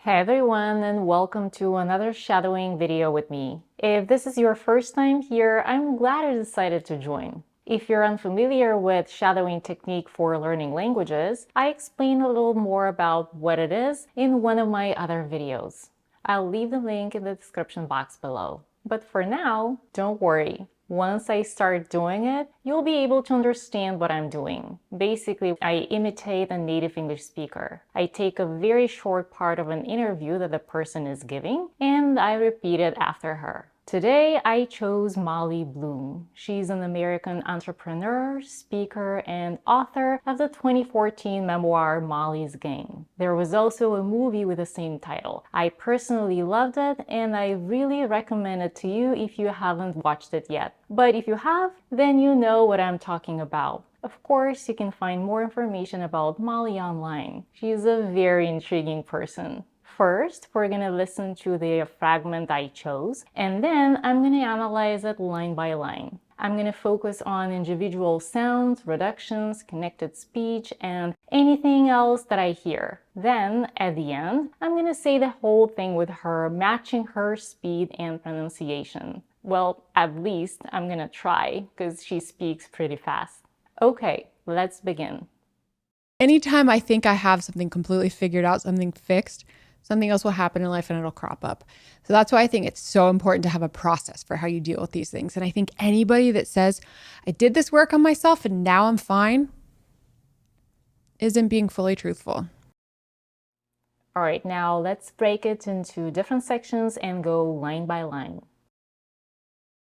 Hey everyone, and welcome to another shadowing video with me. If this is your first time here, I'm glad you decided to join. If you're unfamiliar with shadowing technique for learning languages, I explain a little more about what it is in one of my other videos. I'll leave the link in the description box below. But for now, don't worry. Once I start doing it, you'll be able to understand what I'm doing. Basically, I imitate a native English speaker. I take a very short part of an interview that the person is giving, and I repeat it after her. Today, I chose Molly Bloom. She's an American entrepreneur, speaker, and author of the 2014 memoir Molly's Game. There was also a movie with the same title. I personally loved it, and I really recommend it to you if you haven't watched it yet. But if you have, then you know what I'm talking about. Of course, you can find more information about Molly online. She's a very intriguing person. First, we're going to listen to the fragment I chose, and then I'm going to analyze it line by line. I'm going to focus on individual sounds, reductions, connected speech, and anything else that I hear. Then, at the end, I'm going to say the whole thing with her, matching her speed and pronunciation. Well, at least I'm going to try, because she speaks pretty fast. Okay, let's begin. Anytime I think I have something completely figured out, something fixed, something else will happen in life and it'll crop up. So that's why I think it's so important to have a process for how you deal with these things. And I think anybody that says, I did this work on myself and now I'm fine, isn't being fully truthful. All right, now let's break it into different sections and go line by line.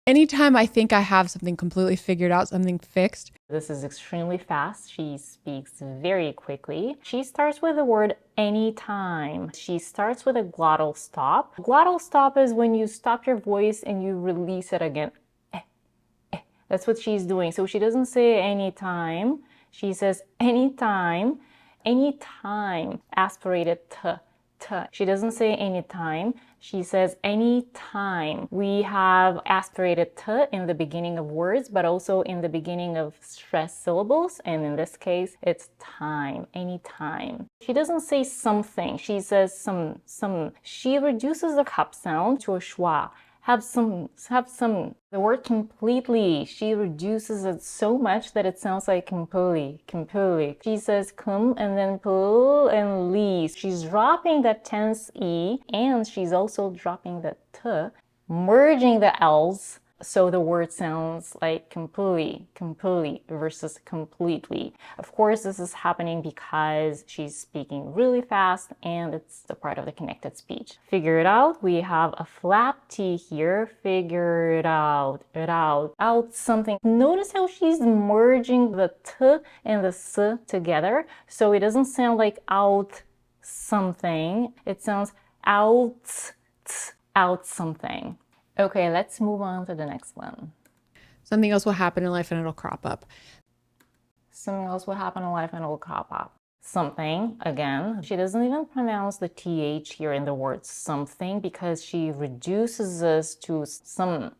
Anytime I think I have something completely figured out, something fixed. This is extremely fast. She speaks very quickly. She starts with the word anytime. She starts with a glottal stop. Glottal stop is when you stop your voice and you release it again. That's what she's doing. So she doesn't say anytime. She says anytime. Anytime. Aspirated t. She doesn't say anytime. She says anytime. We have aspirated t in the beginning of words, but also in the beginning of stressed syllables. And in this case, it's time, anytime. She doesn't say something. She says some. She reduces the cup sound to a schwa. Have some. The word completely, she reduces it so much that it sounds like completely. She says come and then pull and lee. She's dropping that tense E and she's also dropping the T, merging the L's. So the word sounds like completely versus completely. Of course, this is happening because she's speaking really fast and it's a part of the connected speech. Figure it out. We have a flap T here. Figure it out. Out something. Notice how she's merging the T and the S together. So it doesn't sound like out something. It sounds out something. Okay, let's move on to the next one. Something else will happen in life and it'll crop up. Something else will happen in life and it'll crop up. Something, again, she doesn't even pronounce the TH here in the word something because she reduces this to some.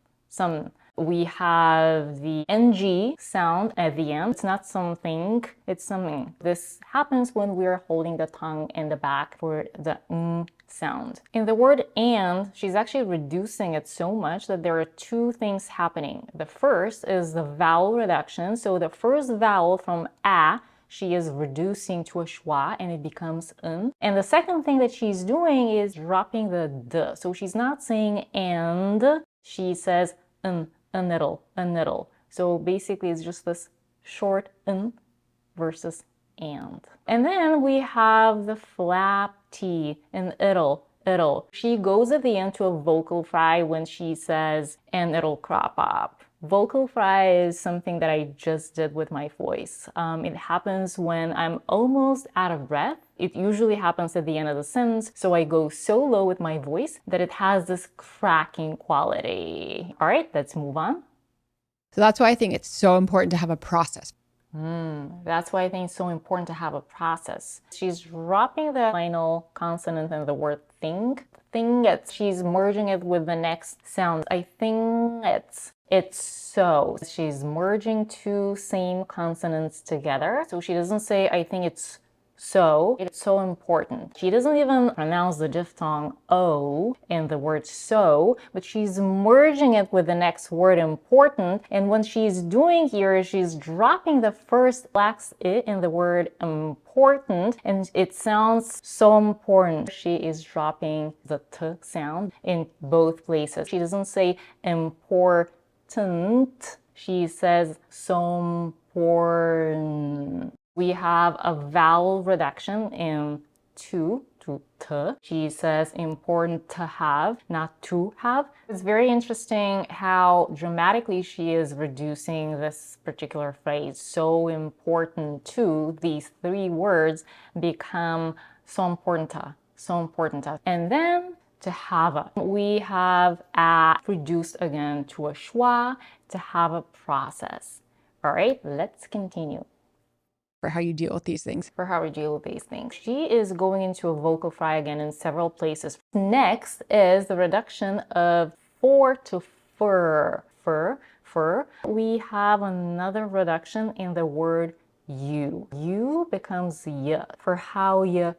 We have the NG sound at the end. It's not something, it's something. This happens when we're holding the tongue in the back for the sound. In the word and, she's actually reducing it so much that there are two things happening. The first is the vowel reduction. So the first vowel from a, she is reducing to a schwa and it becomes n. And the second thing that she's doing is dropping the d. So she's not saying and, she says n, a nittle. So basically it's just this short n versus and. And then we have the flap T in it'll. She goes at the end to a vocal fry when she says, and it'll crop up. Vocal fry is something that I just did with my voice. It happens when I'm almost out of breath. It usually happens at the end of the sentence, so I go so low with my voice that it has this cracking quality. All right, let's move on. So that's why I think it's so important to have a process. That's why I think it's so important to have a process. She's dropping the final consonant in the word think. She's merging it with the next sound. I think it's so. She's merging two same consonants together. So she doesn't say, I think it's So it's so important. She doesn't even pronounce the diphthong O in the word so, but she's merging it with the next word important. And when she's doing here, she's dropping the first lax I in the word important, and it sounds so important. She is dropping the T sound in both places. She doesn't say important. She says so important. We have a vowel reduction in to t. She says important to have, not to have. It's very interesting how dramatically she is reducing this particular phrase. So important to, these three words become so important to, so important to. And then to have a. We have a reduced again to a schwa, to have a process. All right, let's continue. For how you deal with these things. For how we deal with these things. She is going into a vocal fry again in several places. Next is the reduction of for to fur. Fur. We have another reduction in the word you. You becomes y for how you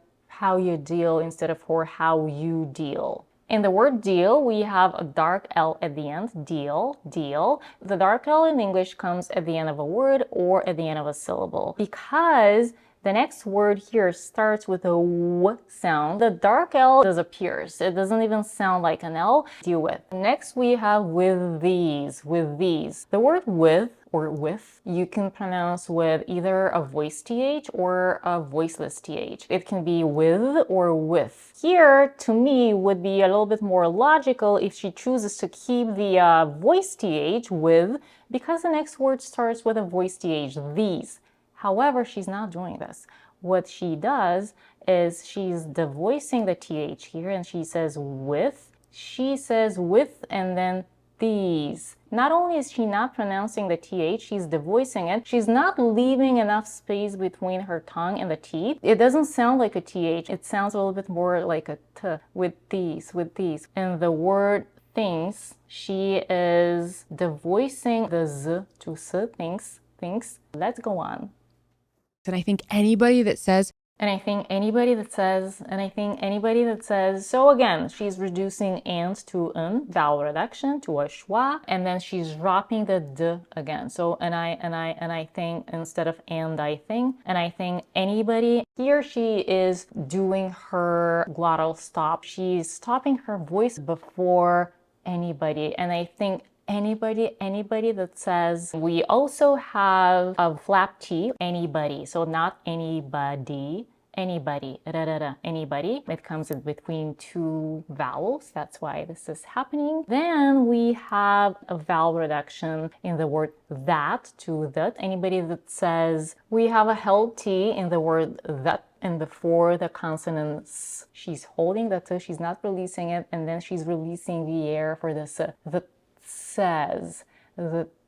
deal instead of for how you deal. In the word deal, we have a dark L at the end, deal. The dark L in English comes at the end of a word or at the end of a syllable. Because the next word here starts with a W sound, the dark L disappears. It doesn't even sound like an L. Deal with. Next we have with these. The word with or with, you can pronounce with either a voice TH or a voiceless TH. It can be with or with. Here, to me, would be a little bit more logical if she chooses to keep the voice TH with, because the next word starts with a voice TH, these. However, she's not doing this. What she does is she's devoicing the TH here and she says with. She says with and then these. Not only is she not pronouncing the TH, she's devoicing it. She's not leaving enough space between her tongue and the teeth. It doesn't sound like a TH. It sounds a little bit more like a T. With these. And the word things, she is devoicing the Z to S, things. Let's go on. And I think anybody that says, so again, she's reducing and to n, vowel reduction to a schwa, and then she's dropping the d again. So and I think instead of and I think anybody. Here she is doing her glottal stop. She's stopping her voice before anybody, and I think anybody that says. We also have a flap T, anybody, so not anybody, anybody. It comes in between two vowels, that's why this is happening. Then we have a vowel reduction in the word that to that. Anybody that says. We have a held T in the word that, and before the consonants, she's holding the T, she's not releasing it, and then she's releasing the air for the S. That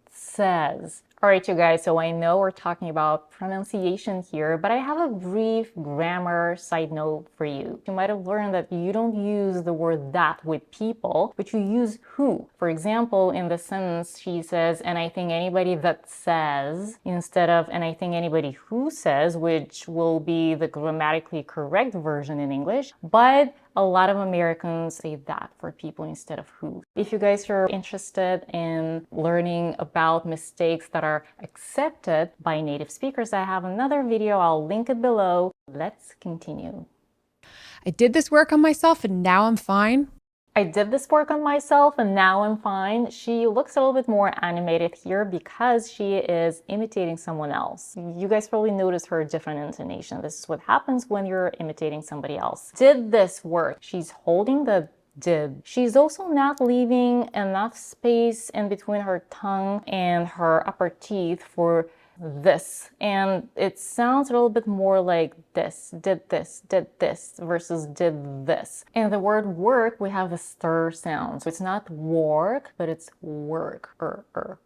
says. All right, you guys, so I know we're talking about pronunciation here, but I have a brief grammar side note for you. You might have learned that you don't use the word that with people, but you use who. For example, in the sentence, she says, and I think anybody that says, instead of, and I think anybody who says, which will be the grammatically correct version in English, but a lot of Americans say that for people instead of who. If you guys are interested in learning about mistakes that are accepted by native speakers, I have another video. I'll link it below. Let's continue. I did this work on myself and now I'm fine. I did this work on myself and now I'm fine. She looks a little bit more animated here because she is imitating someone else. You guys probably notice her different intonation. This is what happens when you're imitating somebody else. Did this work? She's holding the did. She's also not leaving enough space in between her tongue and her upper teeth for this, and it sounds a little bit more like this, did this versus did this. In the word work, we have the stir sound, so it's not work, but it's work,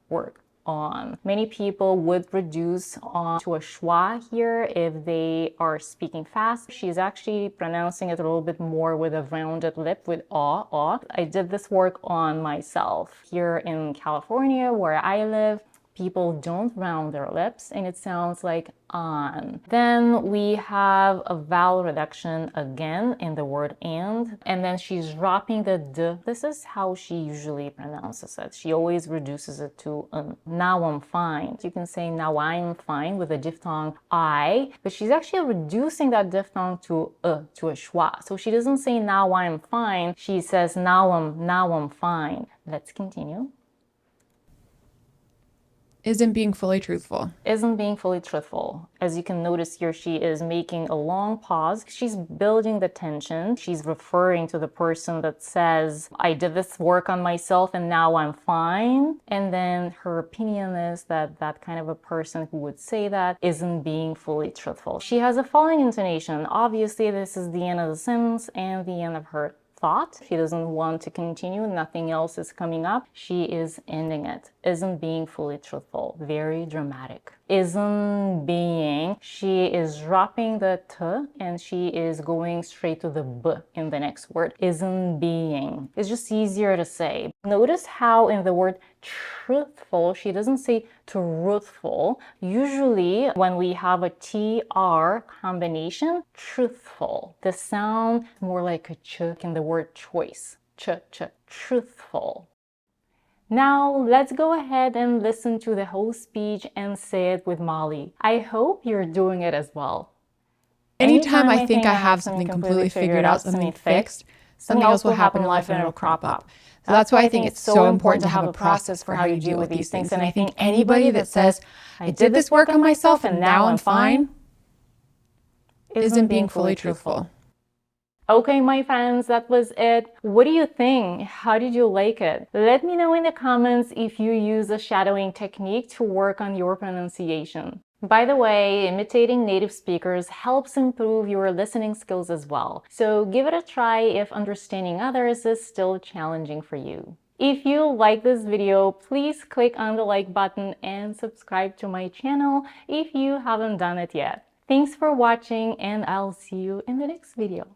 work. On. Many people would reduce on to a schwa here if they are speaking fast. She's actually pronouncing it a little bit more with a rounded lip with aw. I did this work on myself. Here in California, where I live, People don't round their lips and it sounds like on. Then we have a vowel reduction again in the word and then she's dropping the d. This is how she usually pronounces it. She always reduces it to n. Now I'm fine. You can say now I'm fine with a diphthong I, but she's actually reducing that diphthong to a schwa. So she doesn't say now I'm fine. She says now I'm fine. Let's continue. Isn't being fully truthful. Isn't being fully truthful. As you can notice here, she is making a long pause. She's building the tension. She's referring to the person that says, I did this work on myself and now I'm fine. And then her opinion is that that kind of a person who would say that isn't being fully truthful. She has a falling intonation. Obviously, this is the end of the sentence and the end of her thought. She doesn't want to continue. Nothing else is coming up. She is ending it. Isn't being fully truthful. Very dramatic. Isn't being. She is dropping the t and she is going straight to the b in the next word. Isn't being. It's just easier to say. Notice how in the word truthful, she doesn't say truthful. Usually when we have a TR combination, truthful. The sound more like a ch in the word choice. Truthful. Now let's go ahead and listen to the whole speech and say it with Molly. I hope you're doing it as well. Anytime I think I have something completely figured out, something fixed, something else will happen in life and it'll crop up. So that's why I think it's so important to have a process for how you deal with these things. And I think anybody that says, I did this work on myself and now I'm fine, isn't being fully truthful. Okay, my friends, that was it. What do you think? How did you like it? Let me know in the comments if you use a shadowing technique to work on your pronunciation. By the way, imitating native speakers helps improve your listening skills as well. So give it a try if understanding others is still challenging for you. If you like this video, please click on the like button and subscribe to my channel if you haven't done it yet. Thanks for watching and I'll see you in the next video.